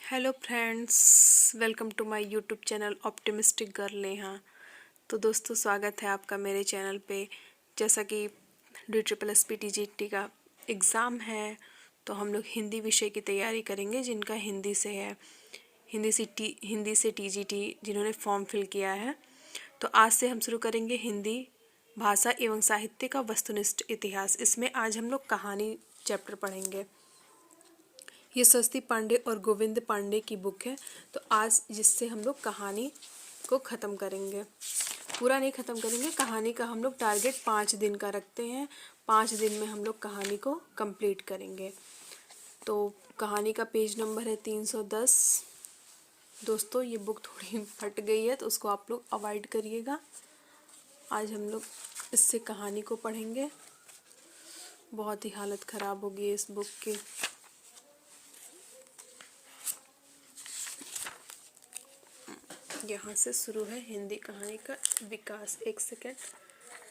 Hello friends, welcome to my YouTube channel optimistic girl Neha. तो दोस्तों, स्वागत है आपका मेरे चैनल पे। जैसा कि DSSP-TGT का एग्ज़ाम है, तो हम लोग हिंदी विषय की तैयारी करेंगे जिनका हिंदी से है, हिंदी से TGT जिन्होंने फॉर्म फिल किया है। तो आज से हम शुरू करेंगे हिंदी भाषा एवं साहित्य का वस्तुनिष्ठ इतिहास। इसमें आज हम लोग कहानी चैप्टर पढ़ेंगे। ये सस्ती पांडे और गोविंद पांडे की बुक है। तो आज जिससे हम लोग कहानी को ख़त्म करेंगे, पूरा नहीं ख़त्म करेंगे। कहानी का हम लोग टारगेट 5 दिन का रखते हैं। 5 दिन में हम लोग कहानी को कंप्लीट करेंगे। तो कहानी का पेज नंबर है 310। दोस्तों, ये बुक थोड़ी फट गई है तो उसको आप लोग अवॉइड करिएगा। आज हम लोग इससे कहानी को पढ़ेंगे। बहुत ही हालत ख़राब होगी इस बुक की। यहाँ से शुरू है हिंदी कहानी का विकास। एक सेकेंड,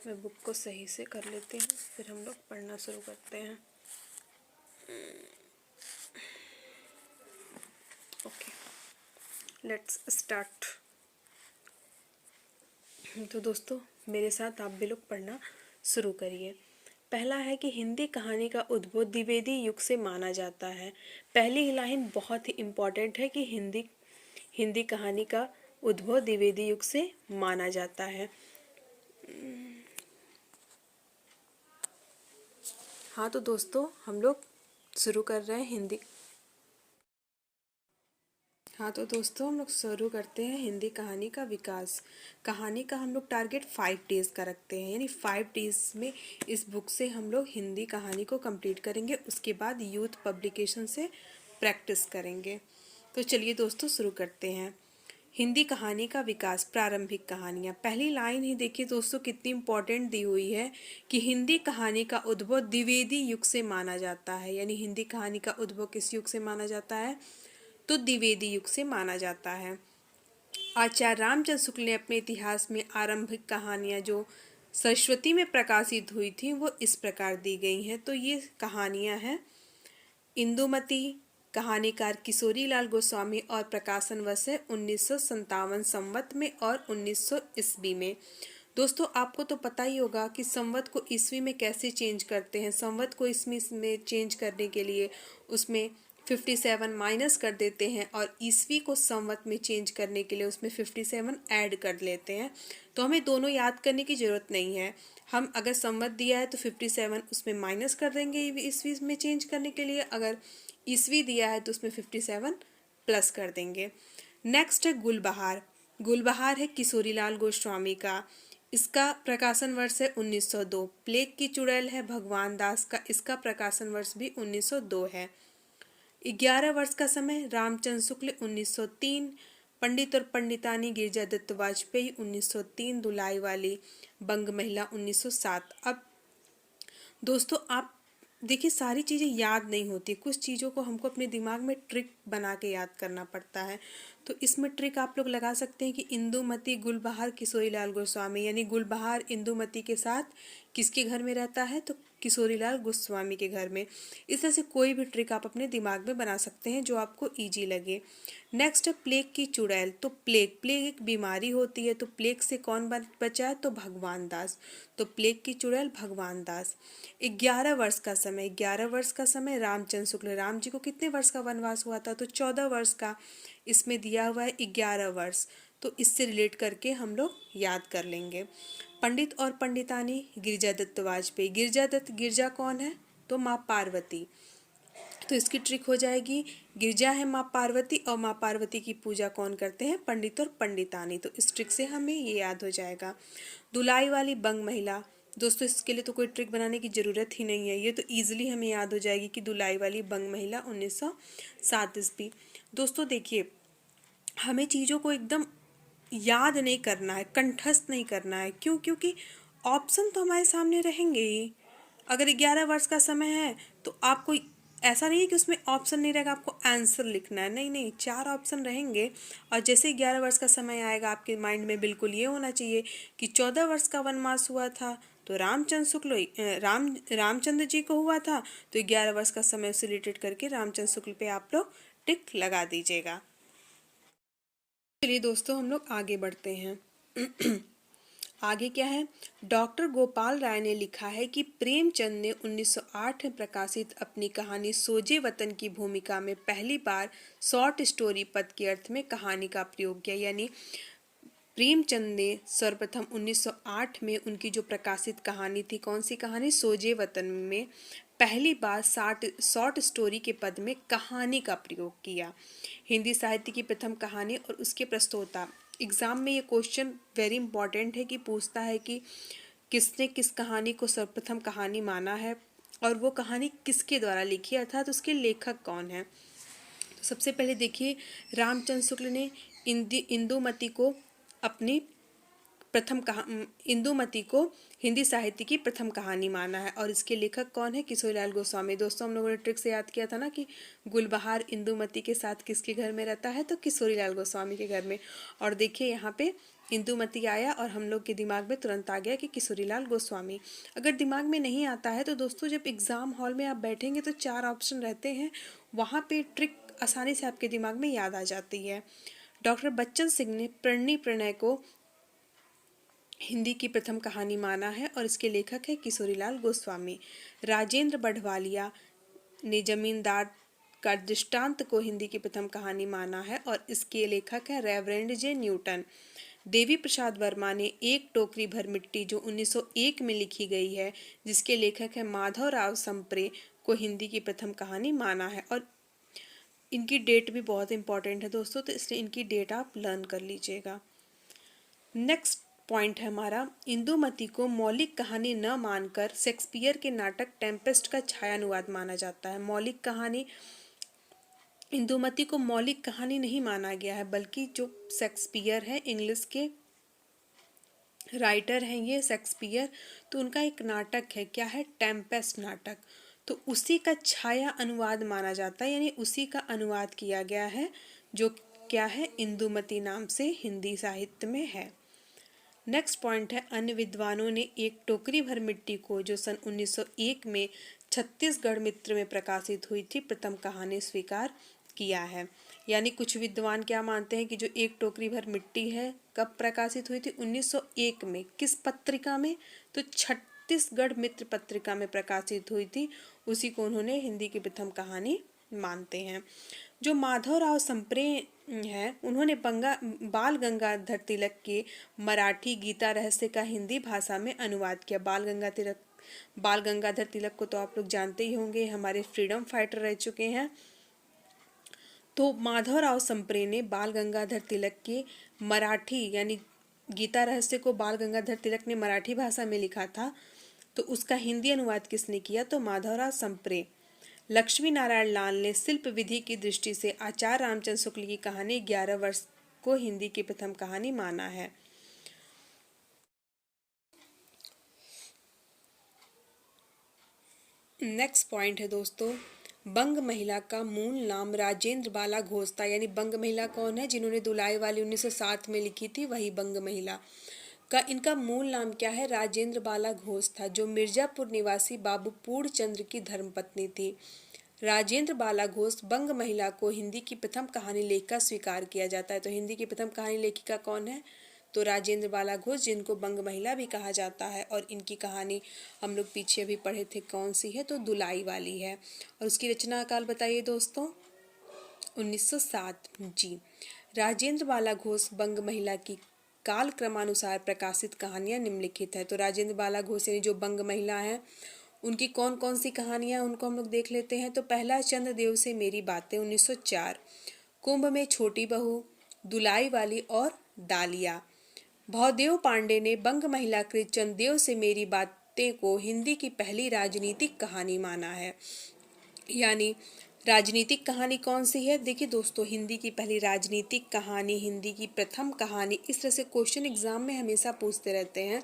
मैं बुक को सही से कर लेती हूँ, फिर हम लोग पढ़ना शुरू करते हैं। Okay, let's start. तो दोस्तों, मेरे साथ आप भी लोग पढ़ना शुरू करिए। पहला है कि हिंदी कहानी का उद्भव द्विवेदी युग से माना जाता है। पहली लाइन बहुत ही इम्पोर्टेंट है कि हिंदी कहानी का उद्भव द्विवेदी युग से माना जाता है। हाँ, तो दोस्तों, हम लोग शुरू कर रहे हैं हिंदी। हाँ, तो दोस्तों, हम लोग शुरू करते हैं हिंदी कहानी का विकास। कहानी का हम लोग टारगेट 5 डेज़ का रखते हैं, यानी 5 डेज़ में इस बुक से हम लोग हिंदी कहानी को कंप्लीट करेंगे। उसके बाद यूथ पब्लिकेशन से प्रैक्टिस करेंगे। तो चलिए दोस्तों, शुरू करते हैं। हिंदी कहानी का विकास, प्रारंभिक कहानियाँ। पहली लाइन ही देखिए दोस्तों, कितनी इम्पोर्टेंट दी हुई है कि हिंदी कहानी का उद्भव द्विवेदी युग से माना जाता है। यानी हिंदी कहानी का उद्भव किस युग से माना जाता है? तो द्विवेदी युग से माना जाता है। आचार्य रामचंद्र शुक्ल ने अपने इतिहास में आरंभिक कहानियाँ जो सरस्वती में प्रकाशित हुई थी वो इस प्रकार दी गई हैं। तो ये कहानियाँ हैं इंदुमती, कहानीकार किशोरी लाल गोस्वामी और प्रकाशन वर्ष है 1957 संवत में और 1900 ईस्वी में। दोस्तों, आपको तो पता ही होगा कि संवत को ईस्वी में कैसे चेंज करते हैं। संवत को ईस्वी में चेंज करने के लिए उसमें 57 माइनस कर देते हैं और ईस्वी को संवत में चेंज करने के लिए उसमें 57 ऐड कर लेते हैं। तो हमें दोनों याद करने की ज़रूरत नहीं है। हम अगर संवत दिया है तो 57 उसमें माइनस कर देंगे ईस्वी में चेंज करने के लिए। अगर ईस्वी दिया है तो उसमें 57 प्लस कर देंगे। नेक्स्ट है गुलबहार। गुलबहार है किशोरीलाल गोस्वामी का। इसका प्रकाशन वर्ष है 1902। प्लेग की चुड़ैल है भगवान दास का। इसका प्रकाशन वर्ष भी 1902 है। 11 वर्ष का समय रामचंद्र शुक्ल 1903। पंडित और पंडितानी गिरिजा दत्त वाजपेयी 1903। दुलाई वाली बंग महिला 1907। अब दोस्तों, आप देखिए, सारी चीज़ें याद नहीं होती, कुछ चीज़ों को हमको अपने दिमाग में ट्रिक बना के याद करना पड़ता है। तो इसमें ट्रिक आप लोग लगा सकते हैं कि इंदुमती, गुलबहार, किशोरीलाल गोस्वामी। यानी गुलबहार इंदुमती के साथ किसके घर में रहता है? तो किशोरीलाल गोस्वामी के घर में। इस तरह से कोई भी ट्रिक आप अपने दिमाग में बना सकते हैं जो आपको ईजी लगे। नेक्स्ट है प्लेग की चुड़ैल। तो प्लेग एक बीमारी होती है। तो प्लेग से कौन बचा है? तो भगवान दास। तो प्लेग की चुड़ैल भगवान दास। 11 वर्ष का समय। 11 वर्ष का समय रामचंद्र शुक्ल। राम जी को कितने वर्ष का वनवास हुआ था? तो 14 वर्ष का। इसमें दिया हुआ है 11 वर्ष। तो इससे रिलेट करके हम लोग याद कर लेंगे। पंडित और पंडितानी गिरिजा दत्त वाजपेयी। गिरिजा दत्त, गिरिजा कौन है? तो माँ पार्वती। तो इसकी ट्रिक हो जाएगी, गिरिजा है माँ पार्वती और माँ पार्वती की पूजा कौन करते हैं? पंडित और पंडितानी। तो इस ट्रिक से हमें ये याद हो जाएगा। दुलाई वाली बंग महिला। दोस्तों, इसके लिए तो कोई ट्रिक बनाने की ज़रूरत ही नहीं है, ये तो ईजिली हमें याद हो जाएगी कि दुलाई वाली बंग महिला 1907 ईस्वी। दोस्तों देखिए, हमें चीज़ों को एकदम याद नहीं करना है, कंठस्थ नहीं करना है। क्यों? क्योंकि ऑप्शन तो हमारे सामने रहेंगे ही। अगर 11 वर्ष का समय है तो आपको ऐसा नहीं है कि उसमें ऑप्शन नहीं रहेगा, आपको आंसर लिखना है। नहीं नहीं, 4 ऑप्शन रहेंगे। और जैसे 11 वर्ष का समय आएगा आपके माइंड में बिल्कुल ये होना चाहिए कि 14 वर्ष का वनवास हुआ था तो रामचंद्र जी को हुआ था। तो 11 वर्ष का समय से रिलेटेड करके रामचंद्र शुक्ल पे आप लोग टिक लगा दीजिएगा। चलिए दोस्तों हम लोग आगे बढ़ते हैं। आगे क्या है, डॉक्टर गोपाल राय ने लिखा है कि प्रेमचंद ने 1908 में प्रकाशित अपनी कहानी सोजे वतन की भूमिका में पहली बार शॉर्ट स्टोरी पद के अर्थ में कहानी का प्रयोग किया। यानी प्रेमचंद ने सर्वप्रथम 1908 में उनकी जो प्रकाशित कहानी थी, कौन सी कहानी, सोजे वतन में पहली बार शॉर्ट स्टोरी के पद में कहानी का प्रयोग किया। हिंदी साहित्य की प्रथम कहानी और उसके प्रस्तोता। एग्जाम में ये क्वेश्चन वेरी इंपॉर्टेंट है कि पूछता है कि किसने किस कहानी को सर्वप्रथम कहानी माना है और वो कहानी किसके द्वारा लिखी है, अर्थात उसके लेखक कौन है। तो सबसे पहले देखिए, रामचंद्र शुक्ल ने इंदुमती को अपनी इंदुमती को हिंदी साहित्य की प्रथम कहानी माना है और इसके लेखक कौन है, किशोरीलाल गोस्वामी। दोस्तों हम लोगों ने ट्रिक से याद किया था ना कि गुलबहार इंदुमती के साथ किसके घर में रहता है, तो किशोरीलाल गोस्वामी के घर में। और देखिए यहाँ पे इंदुमती आया और हम लोग के दिमाग में तुरंत आ गया कि किशोरीलाल गोस्वामी। अगर दिमाग में नहीं आता है तो दोस्तों जब एग्जाम हॉल में आप बैठेंगे तो 4 ऑप्शन रहते हैं, वहाँ पे ट्रिक आसानी से आपके दिमाग में याद आ जाती है। डॉक्टर बच्चन सिंह ने प्रणय प्रणय को हिंदी की प्रथम कहानी माना है और इसके लेखक है किशोरीलाल गोस्वामी। राजेंद्र बढ़वालिया ने जमींदार का दृष्टांत को हिंदी की प्रथम कहानी माना है और इसके लेखक है रेवरेंड जे न्यूटन। देवी प्रसाद वर्मा ने एक टोकरी भर मिट्टी जो 1901 में लिखी गई है, जिसके लेखक है माधवराव संप्रे, को हिंदी की प्रथम कहानी माना है। और इनकी डेट भी बहुत इंपॉर्टेंट है दोस्तों, तो इसलिए इनकी डेट आप लर्न कर लीजिएगा। नेक्स्ट पॉइंट है हमारा, इंदुमती को मौलिक कहानी न मानकर शेक्सपियर के नाटक टेम्पेस्ट का छायानुवाद माना जाता है। मौलिक कहानी, इंदुमती को मौलिक कहानी नहीं माना गया है, बल्कि जो शेक्सपियर है, इंग्लिश के राइटर हैं ये शेक्सपियर, तो उनका एक नाटक है, क्या है, टेम्पेस्ट नाटक, तो उसी का छाया अनुवाद माना जाता है, यानी उसी का अनुवाद किया गया है, जो क्या है, इंदुमती नाम से हिंदी साहित्य में है। नेक्स्ट पॉइंट है, अन्य विद्वानों ने एक टोकरी भर मिट्टी को, जो सन 1901 में छत्तीसगढ़ मित्र में प्रकाशित हुई थी, प्रथम कहानी स्वीकार किया है। यानी कुछ विद्वान क्या मानते हैं कि जो एक टोकरी भर मिट्टी है, कब प्रकाशित हुई थी, 1901 में। किस पत्रिका में, तो छत्तीसगढ़ मित्र पत्रिका में प्रकाशित हुई थी, उसी को उन्होंने हिंदी की प्रथम कहानी मानते हैं। जो माधवराव संप्रे हैं, उन्होंने बाल गंगाधर तिलक के मराठी गीता रहस्य का हिंदी भाषा में अनुवाद किया। बाल गंगाधर तिलक को तो आप लोग जानते ही होंगे, हमारे फ्रीडम फाइटर रह चुके हैं। तो माधवराव संप्रे ने बाल गंगाधर तिलक के मराठी यानी गीता रहस्य को बाल गंगाधर तिलक ने मराठी भाषा में लिखा था, तो उसका हिंदी अनुवाद किसने किया, तो माधवराव संप्रे। लक्ष्मी नारायण लाल ने शिल्प विधि की दृष्टि से आचार्य रामचंद्र शुक्ल की कहानी 11 वर्ष को हिंदी की प्रथम कहानी माना है। नेक्स्ट पॉइंट है दोस्तों, बंग महिला का मूल नाम राजेंद्र बाला घोष था। यानी बंग महिला कौन है, जिन्होंने दुलाई वाली 1907 में लिखी थी, वही बंग महिला का इनका मूल नाम क्या है, राजेंद्र बाला घोष था, जो मिर्जापुर निवासी बाबू पूर्णचंद्र की धर्मपत्नी थी। राजेंद्र बाला घोष बंग महिला को हिंदी की प्रथम कहानी लेखिका स्वीकार किया जाता है। तो हिंदी की प्रथम कहानी लेखिका कौन है, तो राजेंद्र बाला घोष, जिनको बंग महिला भी कहा जाता है। और इनकी कहानी हम लोग पीछे भी पढ़े थे, कौन सी है, तो दुलाई वाली है। और उसकी रचना काल बताइए दोस्तों, 1907। जी, राजेंद्र बाला घोष बंग महिला की काल क्रमानुसार प्रकाशित कहानियां निम्नलिखित है। तो राजेंद्र बाला घोष यानी जो बंग महिला है, उनकी कौन कौन सी कहानियां, उनको हम लोग देख लेते हैं। तो पहला, चंद्रदेव से मेरी बातें 1904, कुंभ में छोटी बहू, दुलाई वाली और डालिया। भवदेव पांडे ने बंग महिला कृत चंद्रदेव से मेरी बातें को हिंदी की पहली राजनीतिक कहानी माना है। यानी राजनीतिक कहानी कौन सी है, देखिए दोस्तों, हिंदी की पहली राजनीतिक कहानी, हिंदी की प्रथम कहानी, इस तरह से क्वेश्चन एग्जाम में हमेशा पूछते रहते हैं।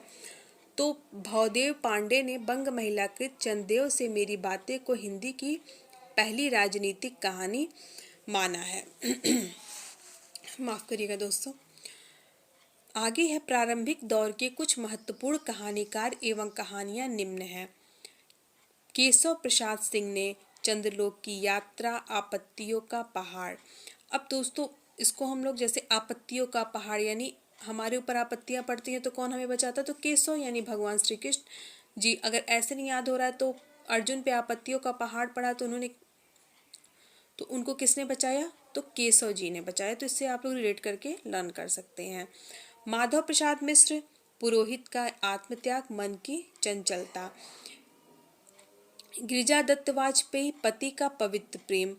तो भवदेव पांडे ने बंग महिला कृत चंद्रदेव से मेरी बातें को हिंदी की पहली राजनीतिक कहानी माना है। माफ करिएगा दोस्तों। आगे है, प्रारंभिक दौर के कुछ महत्वपूर्ण कहानीकार एवं कहानियां निम्न हैं। केशव प्रसाद सिंह ने चंद्रलोक की यात्रा, आपत्तियों का पहाड़। अब दोस्तों इसको हम लोग जैसे आपत्तियों का पहाड़ यानी हमारे ऊपर आपत्तियां पड़ती हैं तो कौन हमें बचाता है, तो केशव यानी भगवान श्री कृष्ण जी। अगर ऐसे नहीं याद हो रहा है तो अर्जुन पे आपत्तियों का पहाड़ पड़ा तो उनको किसने बचाया, तो केशव जी ने बचाया। तो इससे आप लोग रिलेट करके लर्न कर सकते हैं। माधव प्रसाद मिश्र, पुरोहित का आत्मत्याग, मन की चंचलता। गिरिजा दत्त वाजपेयी, पति का पवित्र प्रेम।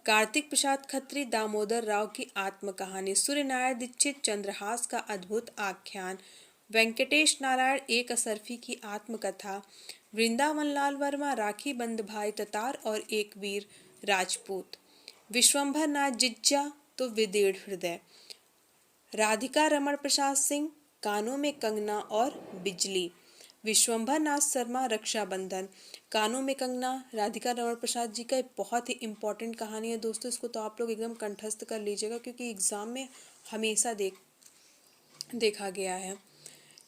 कार्तिक प्रसाद खत्री, दामोदर राव की आत्म कहानी। सूर्य नारायण दीक्षित, चंद्रहास का अद्भुत आख्यान। वेंकटेश नारायण, एक असरफी की आत्मकथा। वृंदावन लाल वर्मा, राखी बंद भाई ततार और एक वीर राजपूत। विश्वंभर नाथ जिज्जा, तो विदेड़ हृदय। राधिका रमण प्रसाद सिंह, कानों में कंगना और बिजली। विश्वंभर नाथ शर्मा, रक्षाबंधन। कानों में कंगना राधिका रमण प्रसाद जी का एक बहुत ही इम्पोर्टेंट कहानी है दोस्तों, इसको तो आप लोग एकदम कंठस्थ कर लीजिएगा क्योंकि एग्जाम में हमेशा देखा गया है।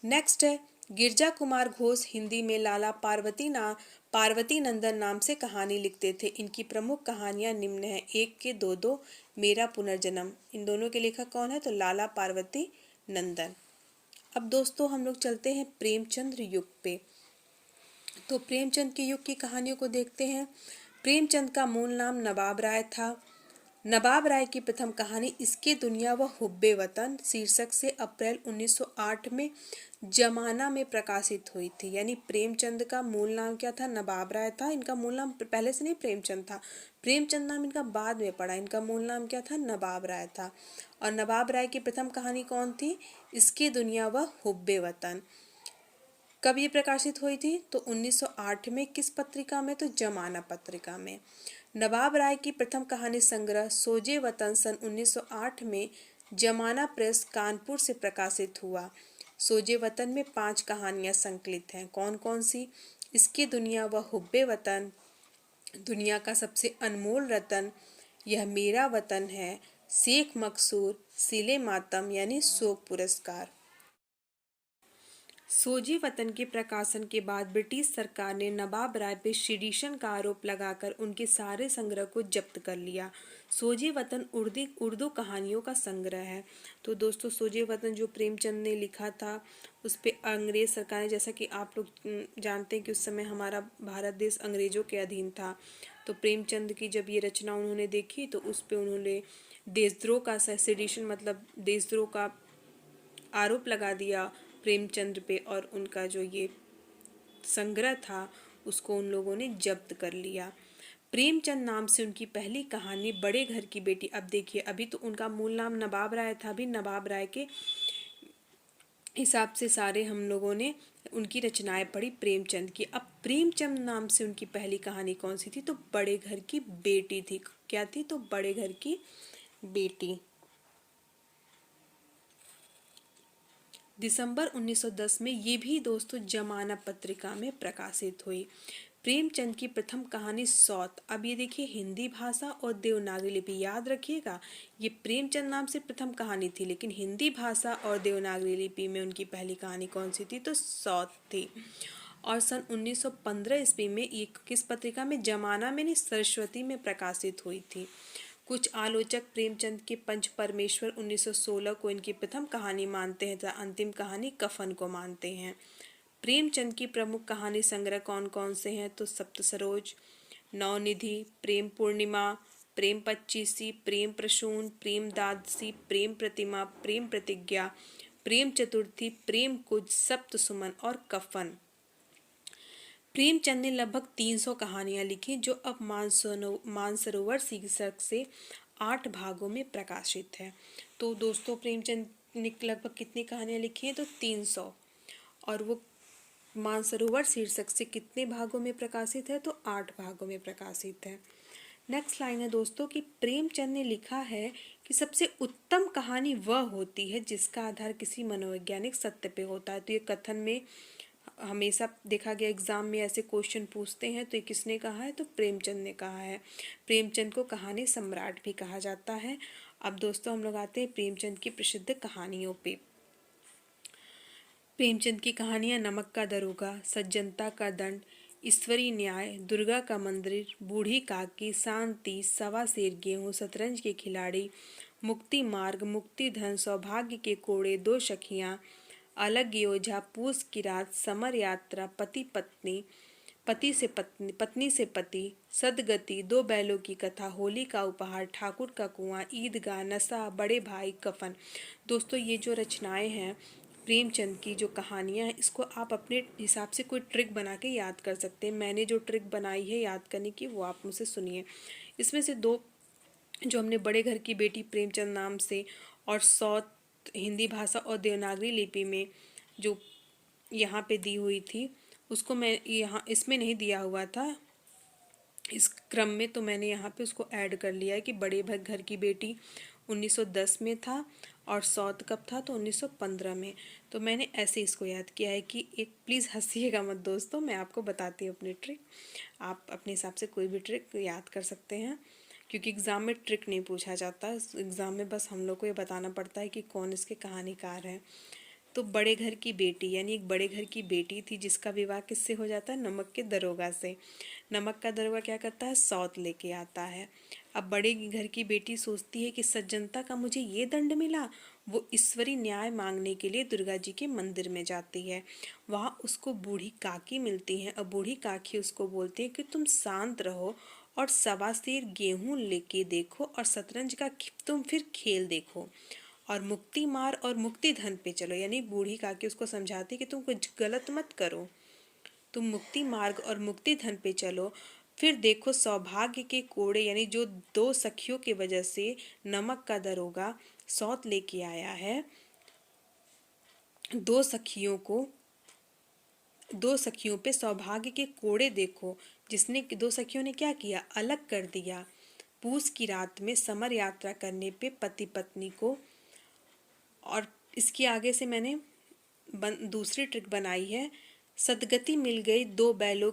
नेक्स्ट है गिरजा कुमार घोष, हिंदी में लाला पार्वती नंदन नाम से कहानी लिखते थे। इनकी प्रमुख कहानियां निम्न है। एक के दो दो, मेरा पुनर्जन्म। इन दोनों के लेखक कौन है, तो लाला पार्वती नंदन। अब दोस्तों हम लोग चलते हैं प्रेमचंद्र युग पे। तो प्रेमचंद के युग की कहानियों को देखते हैं। प्रेमचंद का मूल नाम नवाब राय था। नवाब राय की प्रथम कहानी इसके दुनिया व हुब्बे वतन शीर्षक से अप्रैल 1908 में जमाना में प्रकाशित हुई थी। यानी प्रेमचंद का मूल नाम क्या था, नवाब राय था। इनका मूल नाम पहले से नहीं प्रेमचंद था, प्रेमचंद नाम इनका बाद में पड़ा। इनका मूल नाम क्या था, नवाब राय था। और नवाब राय की प्रथम कहानी कौन थी, इसकी दुनिया व हुब्बे वतन। कब ये प्रकाशित हुई थी, तो 1908 में। किस पत्रिका में, तो जमाना पत्रिका में। नवाब राय की प्रथम कहानी संग्रह सोजे वतन सन 1908 में जमाना प्रेस कानपुर से प्रकाशित हुआ। सोजे वतन में 5 कहानियां संकलित हैं। कौन कौन सी, इसकी दुनिया व हुब्बे वतन, दुनिया का सबसे अनमोल रतन, यह मेरा वतन है, शेख मकसूर, सिले मातम यानी शोक पुरस्कार। सोजे वतन के प्रकाशन के बाद ब्रिटिश सरकार ने नवाब राय पे सेडिशन का आरोप लगाकर उनके सारे संग्रह को जब्त कर लिया। सोजे वतन उर्दू कहानियों का संग्रह है। तो दोस्तों सोजे वतन जो प्रेमचंद ने लिखा था उस पे अंग्रेज सरकार ने, जैसा कि आप लोग जानते हैं कि उस समय हमारा भारत देश अंग्रेजों के अधीन था, तो प्रेमचंद की जब ये रचना उन्होंने देखी तो उस पे उन्होंने देशद्रोह का, सेडिशन मतलब देशद्रोह का आरोप लगा दिया प्रेमचंद पे, और उनका जो ये संग्रह था उसको उन लोगों ने जब्त कर लिया। प्रेमचंद नाम से उनकी पहली कहानी बड़े घर की बेटी। अब देखिए, अभी तो उनका मूल नाम नवाब राय था, अभी नवाब राय के हिसाब से सारे हम लोगों ने उनकी रचनाएं पढ़ी प्रेमचंद की। अब प्रेमचंद नाम से उनकी पहली कहानी कौन सी थी, तो बड़े घर की बेटी थी। क्या थी, तो बड़े घर की बेटी। दिसंबर 1910 में ये भी दोस्तों जमाना पत्रिका में प्रकाशित हुई। प्रेमचंद की प्रथम कहानी सौत। अब ये देखिए, हिंदी भाषा और देवनागरी लिपि, याद रखिएगा ये प्रेमचंद नाम से प्रथम कहानी थी, लेकिन हिंदी भाषा और देवनागरी लिपि में उनकी पहली कहानी कौन सी थी, तो सौत थी। और सन 1915 ईस्वी में ये किस पत्रिका में, जमाना में नहीं, सरस्वती में प्रकाशित हुई थी। कुछ आलोचक प्रेमचंद के पंच परमेश्वर 1916 को इनकी प्रथम कहानी मानते हैं तथा अंतिम कहानी कफन को मानते हैं। प्रेमचंद की प्रमुख कहानी संग्रह कौन कौन से हैं, तो सप्त सरोज, नवनिधि, प्रेम पूर्णिमा, प्रेम पच्चीसी, प्रेम प्रसून, प्रेम द्वादशी, प्रेम प्रतिमा, प्रेम प्रतिज्ञा, प्रेम चतुर्थी, प्रेम कुज, सप्त सुमन और कफन। प्रेमचंद ने लगभग 300 कहानियां लिखी जो अब मानसरोवर शीर्षक से 8 भागों में प्रकाशित है। तो दोस्तों प्रेमचंद ने लगभग कितनी कहानियां लिखी हैं, तो 300, और वो मानसरोवर शीर्षक से कितने भागों में प्रकाशित है, तो 8 भागों में प्रकाशित है। नेक्स्ट लाइन है दोस्तों कि प्रेमचंद ने लिखा है कि सबसे उत्तम कहानी वह होती है जिसका आधार किसी मनोवैज्ञानिक सत्य पे होता है। तो ये कथन में हमेशा देखा गया, एग्जाम में ऐसे क्वेश्चन पूछते हैं, तो ये किसने कहा है, तो प्रेमचंद ने कहा है। प्रेमचंद को कहानी सम्राट भी कहा जाता है। अब दोस्तों हम लोग आते हैं प्रेमचंद की प्रसिद्ध कहानियों पे। प्रेमचंद की कहानियां नमक का दरोगा, सज्जनता का दंड, ईश्वरी न्याय, दुर्गा का मंदिर, बूढ़ी काकी, शांति, सवा सेर गेहूं, शतरंज के खिलाड़ी, मुक्ति मार्ग, मुक्ति धन, सौभाग्य के कोड़े, दो सखियां, अलग योझा, पूस की रात, समर यात्रा, पति पत्नी, पति से पत्नी, पत्नी से पति, सदगति, दो बैलों की कथा, होली का उपहार, ठाकुर का कुआं, ईदगाह, नशा, बड़े भाई, कफन। दोस्तों ये जो रचनाएं हैं प्रेमचंद की, जो कहानियां हैं, इसको आप अपने हिसाब से कोई ट्रिक बना के याद कर सकते हैं। मैंने जो ट्रिक बनाई है याद करने की वो आप मुझसे सुनिए। इसमें से दो जो हमने बड़े घर की बेटी प्रेमचंद नाम से और साउथ हिंदी भाषा और देवनागरी लिपि में जो यहाँ पे दी हुई थी उसको मैं यहाँ इसमें नहीं दिया हुआ था इस क्रम में, तो मैंने यहाँ पे उसको ऐड कर लिया है कि बड़े घर की बेटी 1910 में था और साउथ कब था तो 1915 में। तो मैंने ऐसे इसको याद किया है कि एक प्लीज़ हंसिएगा मत दोस्तों, मैं आपको बताती हूँ अपनी ट्रिक। आप अपने हिसाब से कोई भी ट्रिक याद कर सकते हैं क्योंकि एग्ज़ाम में ट्रिक नहीं पूछा जाता, एग्ज़ाम में बस हम लोग को ये बताना पड़ता है कि कौन इसके कहानीकार हैं। तो बड़े घर की बेटी यानी एक बड़े घर की बेटी थी जिसका विवाह किससे हो जाता है, नमक के दरोगा से। नमक का दरोगा क्या करता है, सौत लेके आता है। अब बड़े घर की बेटी सोचती है कि सज्जनता का मुझे ये दंड मिला। वो ईश्वरी न्याय मांगने के लिए दुर्गा जी के मंदिर में जाती है। वहाँ उसको बूढ़ी काकी मिलती है और बूढ़ी काकी उसको बोलती है कि तुम शांत रहो और सवा सेर गेहूं लेके देखो और शतरंज का तुम फिर खेल देखो और मुक्ति मार और मुक्ति धन पे चलो। यानी बूढ़ी काकी उसको समझाती कि तुम कुछ गलत मत करो, तुम मुक्ति मार्ग और मुक्ति धन पे चलो, फिर देखो सौभाग्य के कोड़े। यानी जो दो सखियों की वजह से नमक का दरोगा सौत लेके आया है, दो सखियों पे सौभाग्य के कोड़े देखो, जिसने दो सखियों ने क्या किया, अलग कर दिया। पूस की रात में समर यात्रा करने पे पति पत्नी को। और इसके आगे से मैंने दूसरी ट्रिक बनाई है, सदगति मिल गई दो बैलों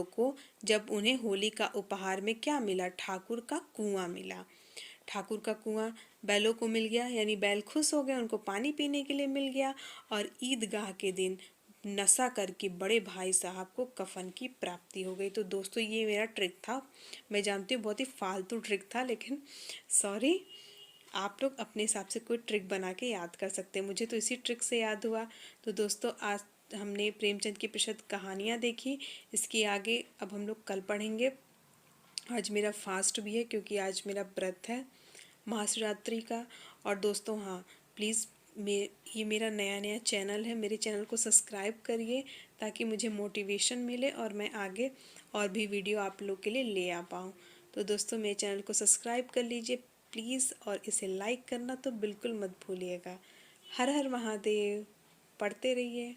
को जब उन्हें होली का उपहार में क्या मिला, ठाकुर का कुआं मिला। ठाकुर का कुआं बैलों को मिल गया यानी बैल खुश हो गए, उनको पानी पीने के लिए मिल गया। और ईदगाह के दिन नशा करके बड़े भाई साहब को कफन की प्राप्ति हो गई। तो दोस्तों ये मेरा ट्रिक था, मैं जानती हूँ बहुत ही फालतू ट्रिक था, लेकिन सॉरी, आप लोग अपने हिसाब से कोई ट्रिक बना के याद कर सकते हैं। मुझे तो इसी ट्रिक से याद हुआ। तो दोस्तों आज हमने प्रेमचंद की प्रसिद्ध कहानियाँ देखी, इसके आगे अब हम लोग कल पढ़ेंगे। आज मेरा फास्ट भी है क्योंकि आज मेरा व्रत है महाशिवरात्रि का। और दोस्तों हाँ प्लीज़ ये मेरा नया चैनल है, मेरे चैनल को सब्सक्राइब करिए ताकि मुझे मोटिवेशन मिले और मैं आगे और भी वीडियो आप लोग के लिए ले आ पाऊँ। तो दोस्तों मेरे चैनल को सब्सक्राइब कर लीजिए प्लीज़ और इसे लाइक करना तो बिल्कुल मत भूलिएगा। हर हर महादेव, पढ़ते रहिए।